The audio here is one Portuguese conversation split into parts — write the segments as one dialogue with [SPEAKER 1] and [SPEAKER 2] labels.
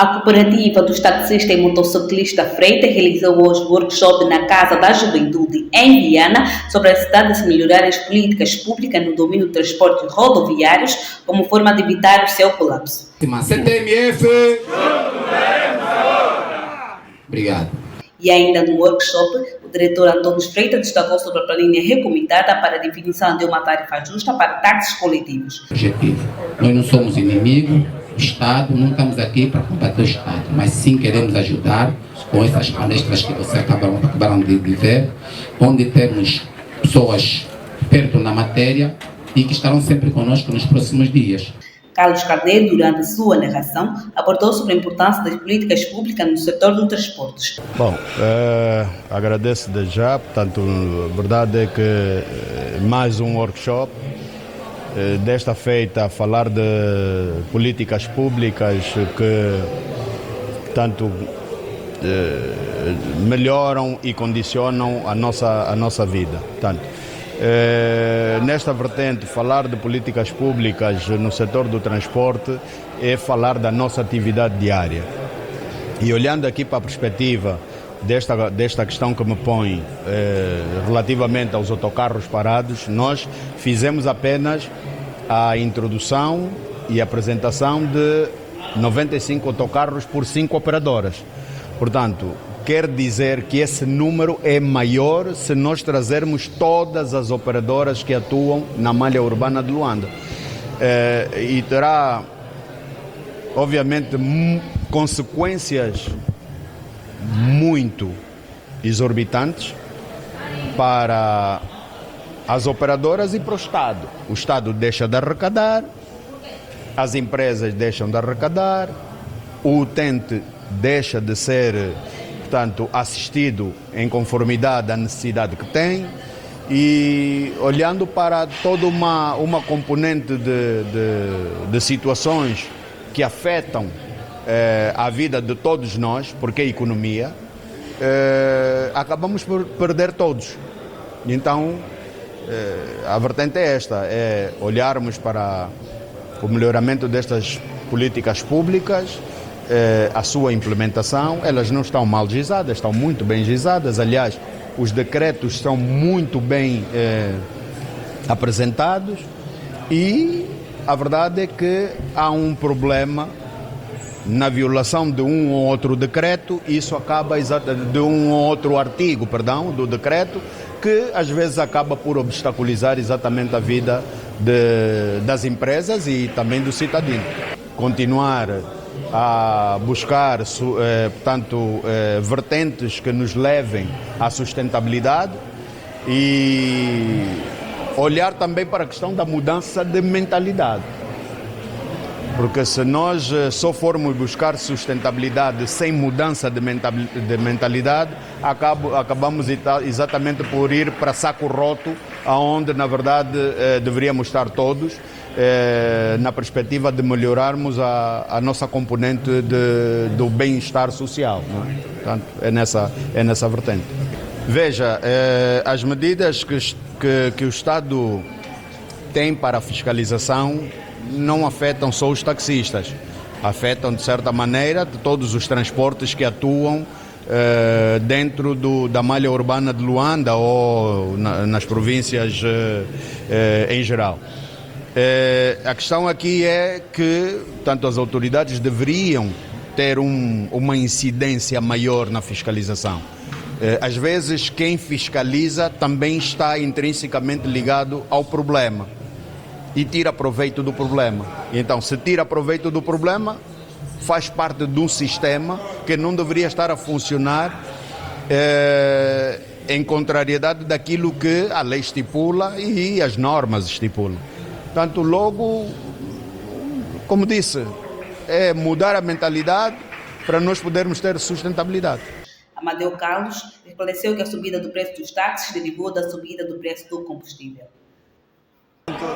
[SPEAKER 1] A cooperativa dos taxistas e motociclistas Freitas realizou hoje um workshop na Casa da Juventude em Viana sobre a necessidade de se melhorar as políticas públicas no domínio dos transportes rodoviários como forma de evitar o seu colapso.
[SPEAKER 2] CTMF! Obrigado.
[SPEAKER 1] E ainda no workshop, o diretor Antônio Freitas destacou sobre a planilha recomendada para a definição de uma tarifa justa para táxis coletivos.
[SPEAKER 2] Objetivo. Nós não somos inimigos do Estado, não estamos aqui para combater o Estado, mas sim queremos ajudar com essas palestras que vocês acabaram de ver, onde temos pessoas perto na matéria e que estarão sempre conosco nos próximos dias.
[SPEAKER 1] Carlos Carneiro, durante sua narração, abordou sobre a importância das políticas públicas no setor dos transportes.
[SPEAKER 3] Bom, agradeço desde já, portanto, a verdade é que mais um workshop, desta feita a falar de políticas públicas que tanto melhoram e condicionam a nossa vida. Portanto, nesta vertente, falar de políticas públicas no setor do transporte é falar da nossa atividade diária. E olhando aqui para a perspectiva desta questão que me põe relativamente aos autocarros parados, nós fizemos apenas a introdução e apresentação de 95 autocarros por 5 operadoras. Portanto, quer dizer que esse número é maior se nós trazermos todas as operadoras que atuam na malha urbana de Luanda. E terá, obviamente, consequências muito exorbitantes para as operadoras e para o Estado. O Estado deixa de arrecadar, as empresas deixam de arrecadar, o utente deixa de ser, portanto, assistido em conformidade à necessidade que tem, e olhando para toda uma componente de situações que afetam a vida de todos nós, porque a economia, acabamos por perder todos. Então, a vertente é esta, é olharmos para o melhoramento destas políticas públicas, a sua implementação. Elas não estão mal gizadas, estão muito bem gizadas. Aliás, os decretos são muito bem apresentados, e a verdade é que há um problema na violação de um ou outro decreto. Isso acaba de um ou outro artigo, do decreto, que às vezes acaba por obstaculizar exatamente a vida das empresas e também do cidadão. Continuar a buscar, portanto, vertentes que nos levem à sustentabilidade e olhar também para a questão da mudança de mentalidade. Porque se nós só formos buscar sustentabilidade sem mudança de mentalidade, acabamos exatamente por ir para saco roto, aonde na verdade deveríamos estar todos, na perspectiva de melhorarmos a nossa componente do bem-estar social, não é? Portanto, é nessa vertente. Veja, as medidas que o Estado tem para a fiscalização não afetam só os taxistas, afetam de certa maneira todos os transportes que atuam dentro da malha urbana de Luanda ou nas províncias em geral. A questão aqui é que, tanto as autoridades deveriam ter uma incidência maior na fiscalização. Às vezes quem fiscaliza também está intrinsecamente ligado ao problema e tira proveito do problema. Então, se tira proveito do problema, faz parte de um sistema que não deveria estar a funcionar em contrariedade daquilo que a lei estipula e as normas estipulam. Portanto, logo, como disse, é mudar a mentalidade para nós podermos ter sustentabilidade.
[SPEAKER 1] Amadeu Carlos esclareceu que a subida do preço dos táxis derivou da subida do preço do combustível.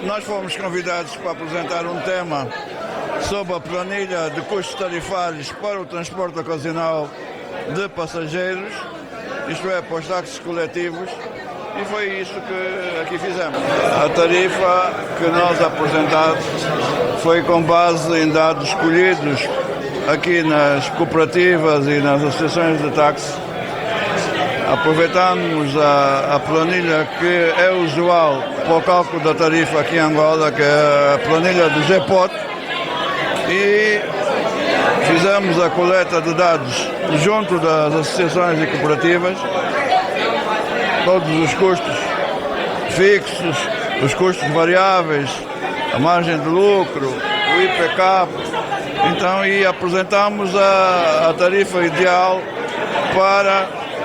[SPEAKER 4] Nós fomos convidados para apresentar um tema sobre a planilha de custos tarifários para o transporte ocasional de passageiros, isto é, para os táxis coletivos, e foi isso que aqui fizemos. A tarifa que nós apresentamos foi com base em dados colhidos aqui nas cooperativas e nas associações de táxi, aproveitamos a planilha que é usual para o cálculo da tarifa aqui em Angola, que é a planilha do GPOT, e fizemos a coleta de dados junto das associações e cooperativas, todos os custos fixos, os custos variáveis, a margem de lucro, o IPK, então, e apresentamos a tarifa ideal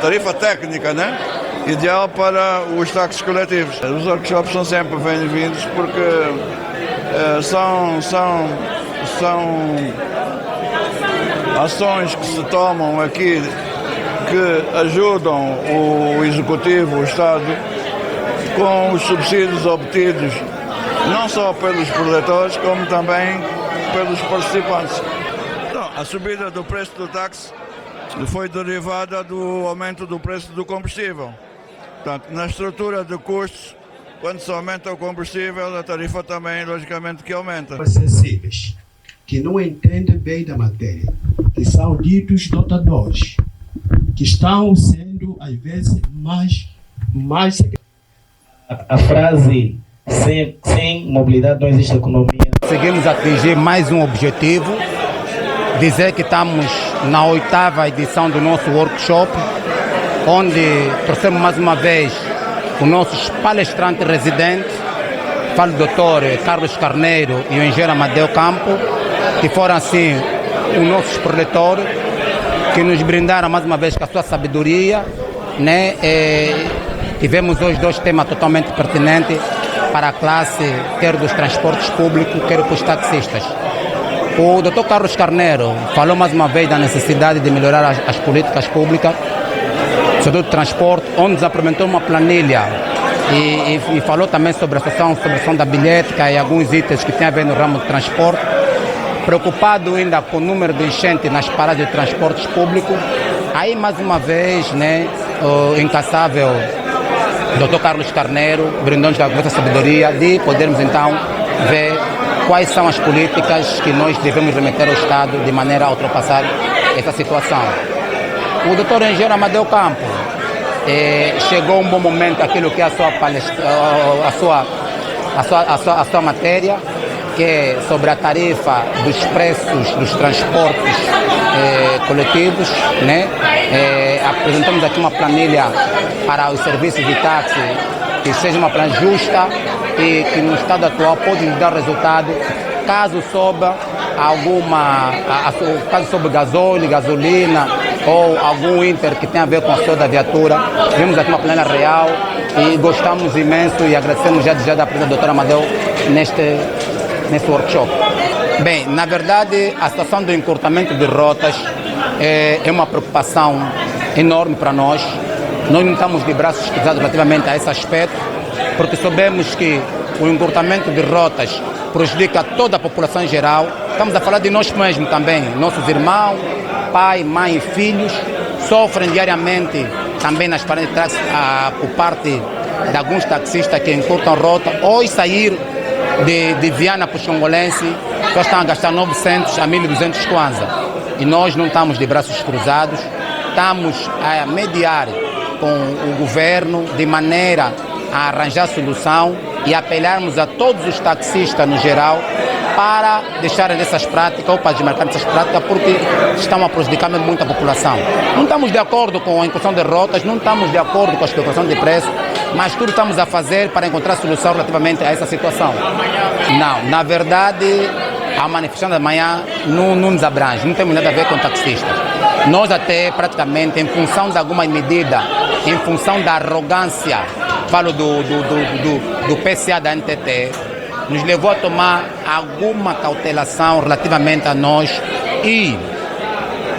[SPEAKER 4] tarifa técnica, né? Ideal para os táxis coletivos. Os workshops são sempre bem-vindos porque são ações que se tomam aqui que ajudam o Executivo, o Estado, com os subsídios obtidos não só pelos proletores, como também pelos participantes. Então, a subida do preço do táxi foi derivada do aumento do preço do combustível. Portanto, na estrutura de custos, quando se aumenta o combustível, a tarifa também, logicamente, que aumenta.
[SPEAKER 5] Sensíveis, que não entendem bem da matéria, que são ditos lotadores, que estão sendo, às vezes, mais
[SPEAKER 6] a frase sem mobilidade não existe economia.
[SPEAKER 2] Conseguimos atingir mais um objetivo, dizer que estamos na 8ª edição do nosso workshop, onde trouxemos mais uma vez os nossos palestrantes residentes, falo do Dr. Carlos Carneiro e o engenheiro Amadeu Campo, que foram assim os nossos preletores, que nos brindaram mais uma vez com a sua sabedoria, né? Tivemos hoje 2 temas totalmente pertinentes para a classe, quer dos transportes públicos, quer para os taxistas. O Dr. Carlos Carneiro falou mais uma vez da necessidade de melhorar as políticas públicas, sobre o transporte, onde nos apresentou uma planilha e falou também sobre a situação da bilhética e alguns itens que tem a ver no ramo do transporte. Preocupado ainda com o número de enchente nas paradas de transportes públicos, aí mais uma vez, né, o incansável Dr. Carlos Carneiro brindou-nos com essa sabedoria de podermos então ver quais são as políticas que nós devemos remeter ao Estado de maneira a ultrapassar essa situação. O Dr. Engenheiro Amadeu Campo chegou um bom momento aquilo que é a sua matéria, que é sobre a tarifa dos preços dos transportes coletivos, né? Apresentamos aqui uma planilha para os serviços de táxi que seja uma planilha justa e que no estado atual pode nos dar resultado caso sobre caso sobre gasóleo, gasolina ou algum inter que tenha a ver com o seu da viatura. Vimos aqui uma planilha real e gostamos imenso e agradecemos já da presença do Dr. Amadeu nesse workshop. Bem, na verdade, a situação do encurtamento de rotas é uma preocupação enorme para nós. Nós não estamos de braços cruzados relativamente a esse aspecto, porque sabemos que o encurtamento de rotas prejudica toda a população em geral. Estamos a falar de nós mesmos também, nossos irmãos, pai, mãe e filhos, sofrem diariamente também nas paradas de táxi por parte de alguns taxistas que encurtam rota, ou sair de Viana para o Xongolense, só estão a gastar 900 a 1.200 kwanza. E nós não estamos de braços cruzados, estamos a mediar com o governo de maneira a arranjar solução e apelarmos a todos os taxistas no geral para deixarem essas práticas ou para desmarcar essas práticas, porque estão a prejudicar muito a população. Não estamos de acordo com a incursão de rotas, não estamos de acordo com a especulação de preço, mas tudo estamos a fazer para encontrar solução relativamente a essa situação. Não, na verdade, a manifestação da manhã não nos abrange, não temos nada a ver com taxistas. Nós até praticamente, em função de alguma medida, em função da arrogância, falo do PCA da NTT, nos levou a tomar alguma cautelação relativamente a nós e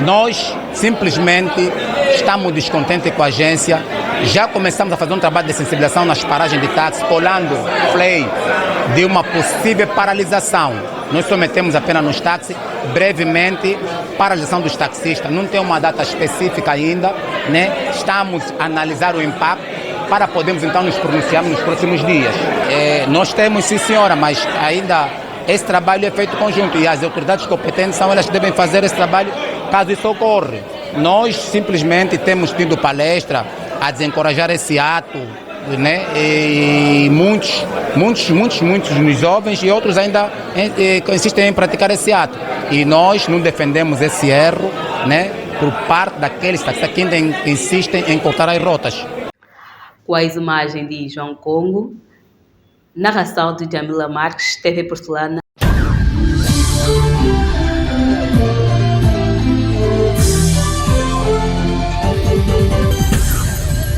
[SPEAKER 2] nós simplesmente estamos descontentes com a agência. Já começamos a fazer um trabalho de sensibilização nas paragens de táxi, colando play de uma possível paralisação. Nós sometemos apenas nos táxis, brevemente, paralisação dos taxistas. Não tem uma data específica ainda, né? Estamos a analisar o impacto para podermos então nos pronunciarmos nos próximos dias. Nós temos, sim senhora, mas ainda esse trabalho é feito conjunto e as autoridades competentes são elas que devem fazer esse trabalho caso isso ocorra. Nós simplesmente temos tido palestra a desencorajar esse ato, né? E muitos dos jovens e outros ainda insistem em praticar esse ato. E nós não defendemos esse erro, né? Por parte daqueles que ainda insistem em cortar as rotas.
[SPEAKER 1] Com as imagens de João Congo, narração de Jamila Marques, TV Porcelana.